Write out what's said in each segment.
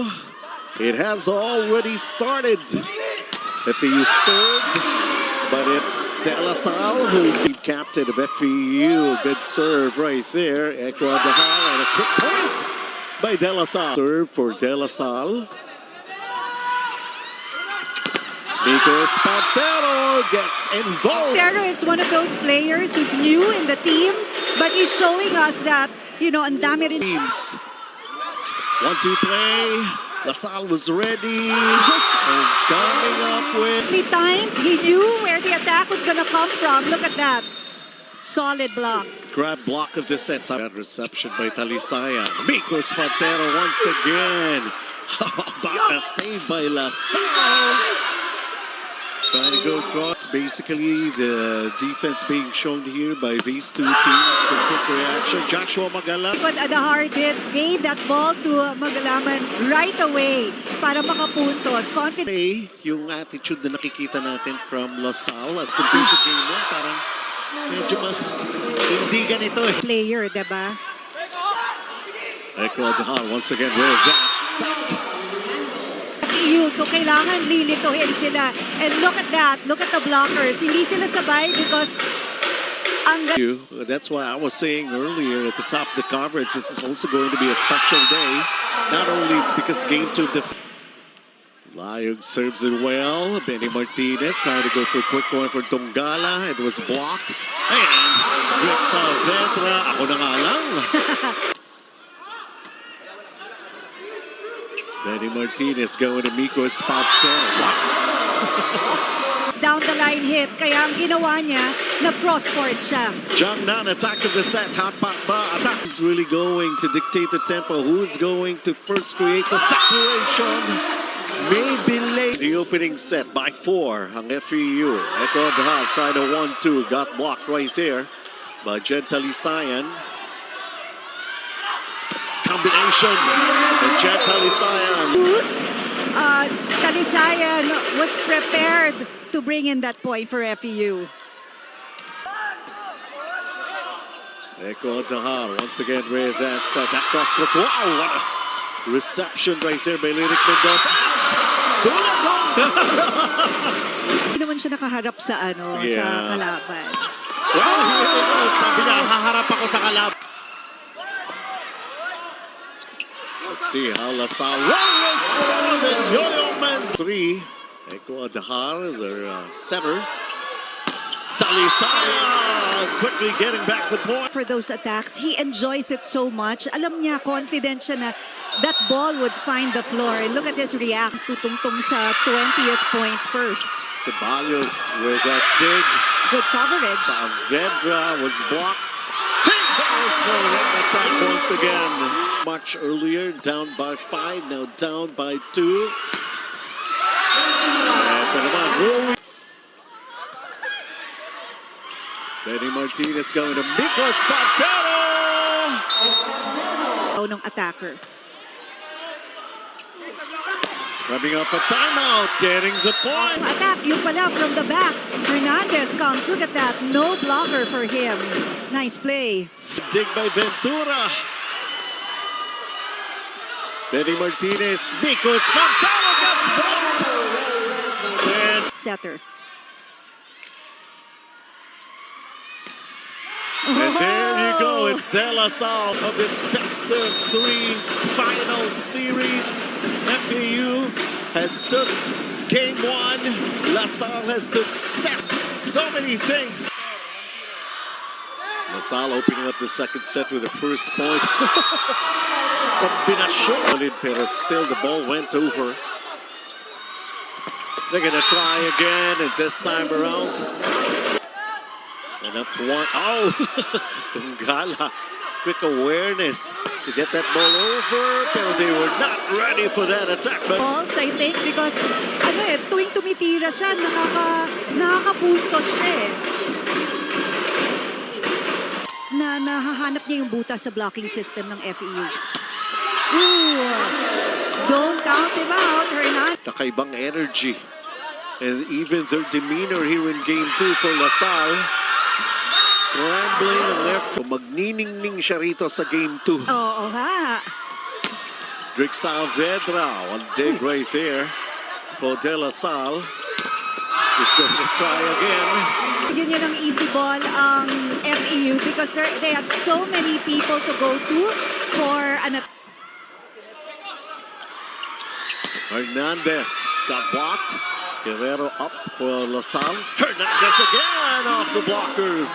Espantero. It has already started. FEU served, but it's De La Salle who be captain of FEU. Good serve right there. Ecuador and a quick point by De La Salle. Serve for De La Salle. Nico Espantero gets involved. Espantero is one of those players who's new in the team, but he's showing us that, ang dami rin. Teams. 1-2 play. La Salle was ready. And coming up with... Time, he knew where the attack was going to come from. Look at that. Solid block. Grab block of the set. That reception by Talisayan. Nico Espantero once again. About a save by La Salle. Trying to go across. Basically, the defense being shown here by these two teams. The quick reaction. Joshua Magalang. What Adahar did, gave that ball to Magalaman right away para makapuntos. Confident. Yung attitude na nakikita natin from La Salle as compared to game 1, parang medyo hindi ganito eh. Player, diba? Ecuador once again with that set. So kailangan lilituhin sila. And look at that. Look at the blockers. Hindi sila sabay because that's why I was saying earlier at the top of the coverage, this is also going to be a special day. Not only it's because game 2 of the... Layog serves it well. Benny Martinez trying to go for a quick one for Tongala. It was blocked. And Rick Saavedra. Ako na nga lang. Benny Martinez going to Nico Espantero. Down the line hit, kaya ang ginawa niya, nag-cross-court siya. Jiangnan, attack of the set. Hot pot ba? Attack is really going to dictate the tempo. Who's going to first create the separation? Maybe late. The opening set by 4 ang FEU. Ecuador tried a 1-2. Got blocked right there by Jed Talisayan. Combination. Jed Talisayan. Talisayan was prepared to bring in that point for FEU. Ecuador once again with that set. That cross-court. Wow, what a reception right there by Lyric Mendoza. Hindi naman siya nakaharap sa sa kalaban. Well, sabi niya, haharap ako sa kalaban. Let's see how La Salle respond in Yo-Yo Man 3. Ecuador, their center. Talisayan quickly getting back the point. For those attacks, he enjoys it so much. Alam niya, confident siya na that ball would find the floor. And look at his react. Tutungtong sa 20th point first. Ceballos with that dig. Good coverage. Saavedra was blocked. Goes for that attack once again. Much earlier, down by 5, now down by 2. Benny Martinez going to Nico Espantero. Ng attacker. Coming up a timeout, getting the point. Attack, yung pala from the back. Hernandez comes, look at that. No blocker for him. Nice play. Dig by Ventura. Benny Martinez, Nico Espantero gets blocked. And Setter. there you go, it's De La Salle of this best of 3 final series. FEU has took game 1. La Salle has took set. So many things. La Salle opening up the second set with the first point. Combination. Pero still the ball went over. They're gonna try again, and this time around. And up 1. Oh, Tongala. Quick awareness to get that ball over, pero they were not ready for that attack. Balls, I think, because tuwing tumitira siya, nakakapuntos siya nahahanap niya yung butas sa blocking system ng FEU. Ooh, don't count him out, Hernan. Kakaibang energy. And even their demeanor here in game 2 for La Salle. Scrambling left. Magniningning siya rito sa game 2. Oo nga. Drix Saavedra, one dig right there for De La Salle. He's going to try again. Bigyan niya ng easy ball ang FEU because they have so many people to go to for an Hernandez got blocked. Guerrero up for LaSalle. Hernandez again off the blockers.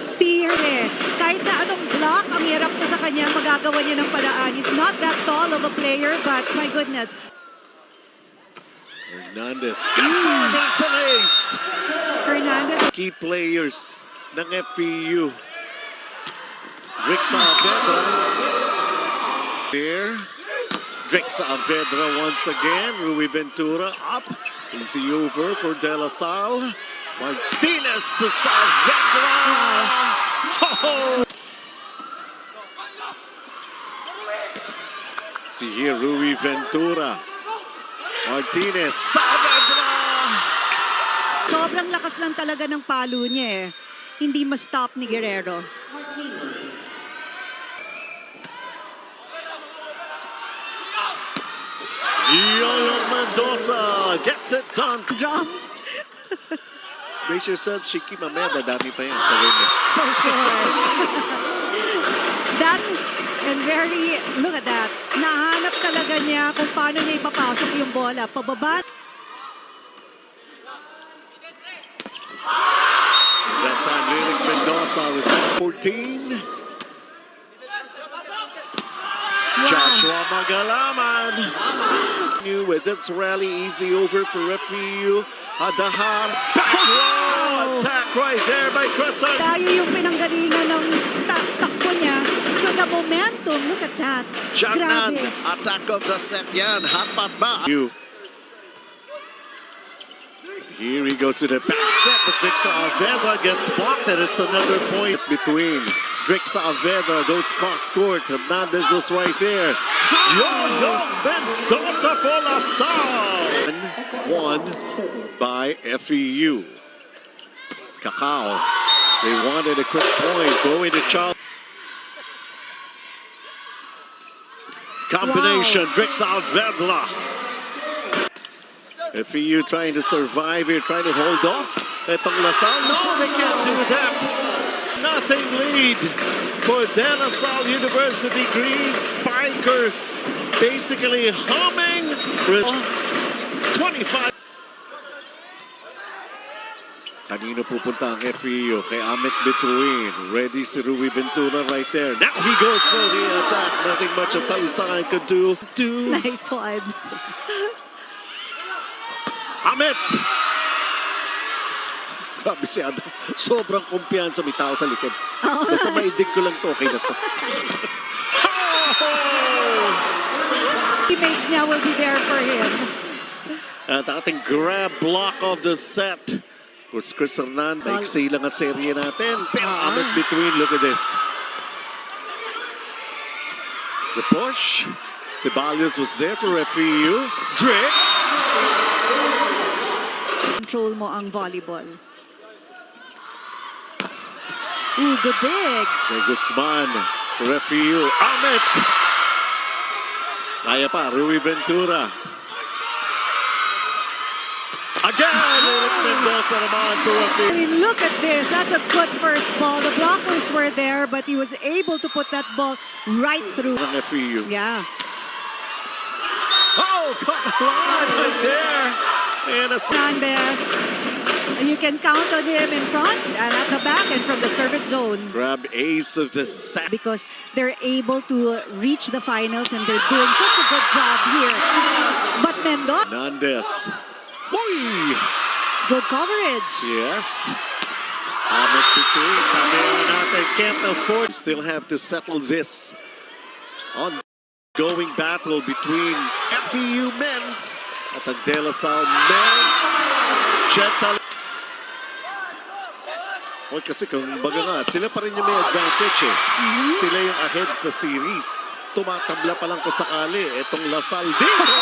See here, kahit na anong block, ang hirap ko sa kanya, magagawa niya ng paraan. He's not that tall of a player, but my goodness. Hernandez got served, it's an ace. Hernandez. Key players ng FEU. Drix Saavedra. There. Drix Saavedra once again. Rui Ventura up. Easy over for De La Salle. Martinez to Saavedra. Oh! See here, Rui Ventura. Martinez, Saavedra. Sobrang lakas lang talaga ng palo niya eh. Hindi ma-stop ni Guerrero. Yoyo Mendoza gets it done. Drums. Brace yourself, Shiki Mameda. Dami pa yan sa rim. So sure. That and very, look at that. Nahanap talaga niya kung paano niya ipapasok yung bola. Pababa. That time, Lyric Mendoza was 14. Joshua Magalaman. With this rally, easy over for FEU. Adahar. Back row attack right there by Crescent. Tayo yung pinanggalingan ng takbo niya. So the momentum, look at that. Jagnan, Grabe. attack of the set yan. Hatpat ba? Here he goes to the back set, but Drix Saavedra gets blocked, and it's another point between Drix Saavedra goes cross court. Hernandez was right there. Yo Mendoza for LaSalle. Won by FEU. Cacao. They wanted a quick point. Going to Charles. Combination, Drix Saavedra. FEU trying to survive here, trying to hold off. Etong LaSalle, no, they can't do that. Nothing lead for De La Salle University Green Spikers. Basically humming. 25. Kanino pupunta ang FEU? Kay Amit Bituin. Ready si Rui Ventura right there. Now he goes for the attack. Nothing much at Talisay could do. Nice one. Amit! Grabe si Ada. Sobrang kumpiyansa, may tao sa likod. Basta maidig ko lang to, okay na to. Teammates niya will be there for him. At ating grab block of the set. Of course, Chris Hernandez, maiksi lang ang serye natin. Pero Amit Bituin, look at this. The push. Ceballos was there for FEU. Drix. Control mo ang volleyball. Ooh, good dig. Kay Guzman for FEU. Amit. Kaya pa, Rui Ventura. Again, Lyric Mendoza naman for FEU. I mean, look at this. That's a good first ball. The blockers were there, but he was able to put that ball right through. Ng FEU. Yeah. Oh, got the line right there. And a Hernandez. You can count on him in front and at the back and from the service zone. grab ace of the set. Because they're able to reach the finals and they're doing such a good job here. But Mendoza, Hernandez. Boy! good coverage. Yes. Amit Bituin, sabi natin, can't afford. Still have to settle this ongoing battle between FEU men's at ang De La Salle men's. Gentle. Well, kasi kung baga nga, sila pa rin yung may advantage eh. Sila yung ahead sa series. Tumatabla pa lang kung sakali. Etong LaSalle dito.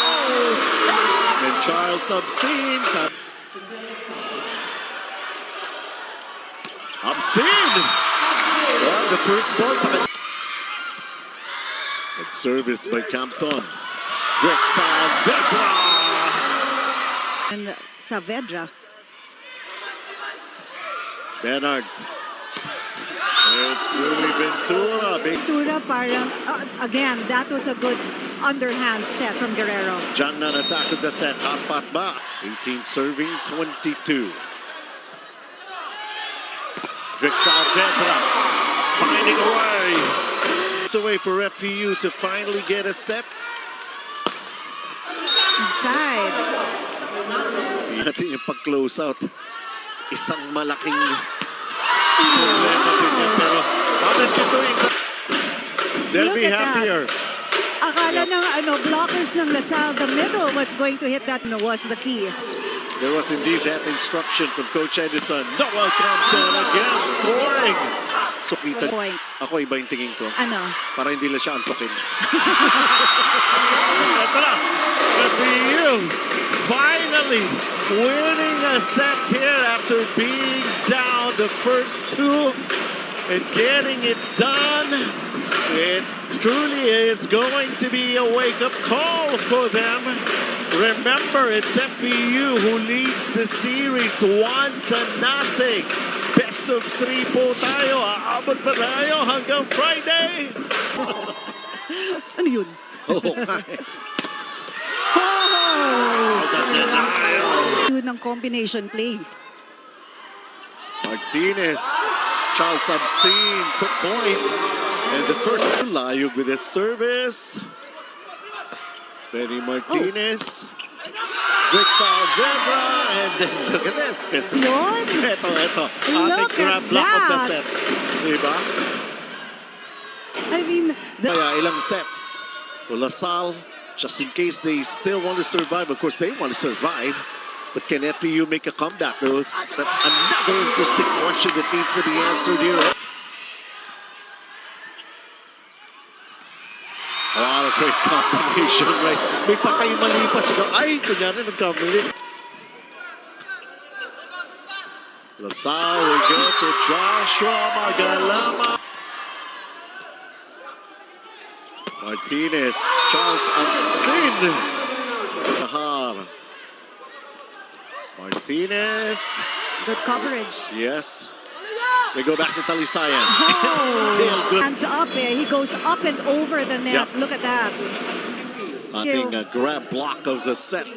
And Charles Obscene. Obscene! Well, the first ball sa kanya. Good service by Campton. Drake Saavedra. And Saavedra. Bernard. There's Louis Ventura. Ventura parang, again, that was a good underhand set from Guerrero. John Nan attack of the set. Hot pot ba? 18 serving, 22. Drake Saavedra finding a way. It's a way for FEU to finally get a set. Inside. Natin yung pag-close out. Isang malaking problema din yan. Pero bakit ito yung they'll Look be at that. happier. Akala ng blockers ng LaSalle, the middle was going to hit that, was the key. There was indeed that instruction from Coach Edison. Noel Compton again scoring. So kita, Point. ako iba yung tingin ko. Ano? Para hindi lang siya antokin. Ito na. FEU finally winning a set here after being down the first two and getting it done. It truly is going to be a wake-up call for them. Remember, it's FEU who leads the series 1-0. Best of 3 po tayo. Aabot ba tayo hanggang Friday? Ano yun? Oo nga eh. Oh! The denial. Yun ng combination play. Martinez, Charles Absin, quick point. And the first Layog with his service. Benny Martinez. Drake Saavedra. And then look at this. Kasi Yun. Ito. Look Ating grab at block of the that. set. Diba? I mean, Kaya ilang sets. Well, LaSalle, just in case they still want to survive. Of course, they want to survive. But can FEU make a comeback? That's another interesting question that needs to be answered here. What a great combination, right? May pa kayo malipas. Ay, kunyari nagkamali. LaSalle will go to Joshua Magalama. Martinez, Charles Absin. Kahar. Martinez. good coverage. Yes. They go back to Talisayan. Oh. Still good. Hands up eh. He goes up and over the net. Yeah. Look at that. Ating grab block of the set.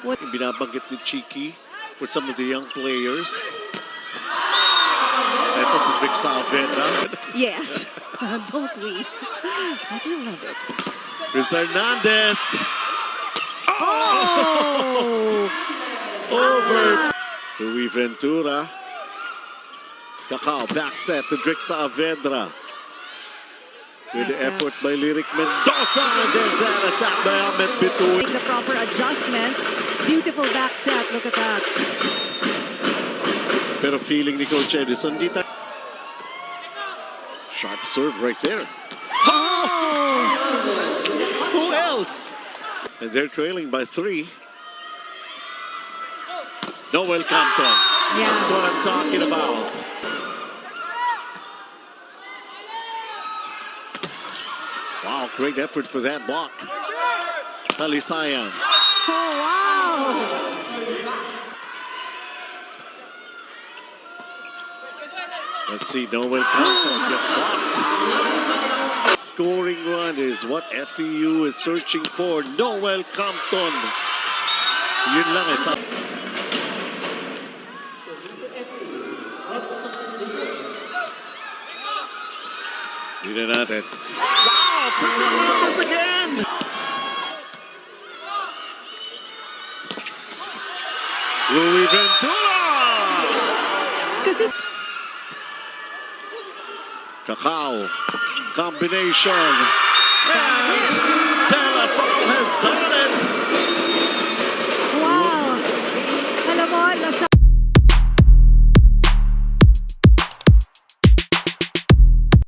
What? Binabanggit ni Chiki for some of the young players. Ito si Drake Saavedra. Yes. Don't we? Don't we love it? Chris Hernandez. Oh! Over. Louis Ventura. Kakao back set to Drake Saavedra. With the Yes, effort by Lyric Mendoza. And then that attack by Ahmed Bitu. Make the proper adjustments. Beautiful back set. Look at that. Pero feeling ni Coach Edison, di tayo. Sharp serve right there. Oh! Who else? And they're trailing by 3. Noel Compton. Yeah. That's what I'm talking about. Wow, great effort for that block. Talisayan. Oh, wow! Let's see, Noel Compton gets blocked. Scoring run is what FEU is searching for. Noel Compton. Yun lang eh. Tignan natin. Wow! Puts it on this again! Louis Ventura! Kasi Kakao. Combination. that's it.